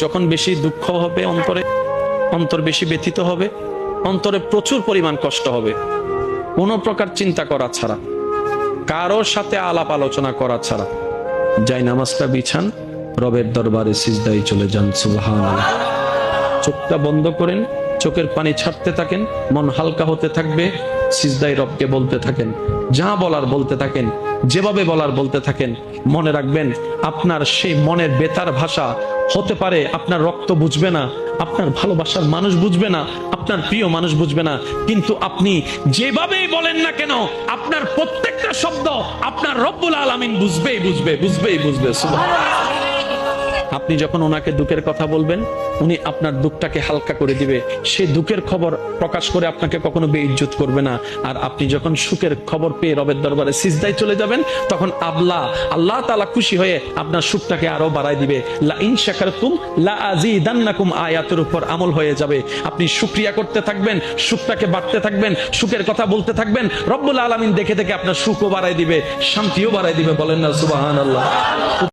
যখন বেশি দুঃখ হবে অন্তর বেশি ব্যথিত হবে, অন্তরে প্রচুর পরিমাণ কষ্ট হবে, কোনো প্রকার চিন্তা করা ছাড়া, কারোর সাথে আলাপ আলোচনা করা ছাড়া যাই নামাজটা বিছান, রবের দরবারে সিজদায় চলে যান। সুবহানাল্লাহ। চোখটা বন্ধ করেন, চোখের পানি ছাড়তে থাকেন, মন হালকা হতে থাকবে, সিজদায় রবকে বলতে থাকেন, যা বলার বলতে থাকেন, যেভাবে বলার বলতে থাকেন। মনে রাখবেন, আপনার সেই মনের বেতার ভাষা হতে পারে আপনার রক্ত বুঝবে না, আপনার ভালোবাসার মানুষ বুঝবে না, আপনার প্রিয় মানুষ বুঝবে না, কিন্তু আপনি যেভাবেই বলেন না কেন, আপনার প্রত্যেকটা শব্দ আপনার রব্বুল আলামিন বুঝবে। সুবহানাল্লাহ। আপনি যখন ওনাকে দুঃখের কথা বলবেন, উনি আপনার দুঃখটাকে হালকা করে দিবে। সেই দুঃখের খবর প্রকাশ করে আপনাকে কখনো বেইজ্জত করবে না। আর আপনি যখন সুখের খবর পেয়ে রবের দরবারে সিজদায় চলে যাবেন, তখন আল্লাহ তাআলা খুশি হয়ে আপনার সুখটাকে আরো বাড়ায় দিবে। লা ইন শাকারতুম লা আযীদান্নাকুম আয়াতের উপর আমল হয়ে যাবে। আপনি শুকরিয়া করতে থাকবেন, সুখটাকে বাড়তে থাকবেন, সুখের কথা বলতে থাকবেন, রব্বুল আলামিন দেখে দেখে আপনার সুখও বাড়ায় দিবে, শান্তিও বাড়ায় দিবে। বলেন না সুবহানাল্লাহ।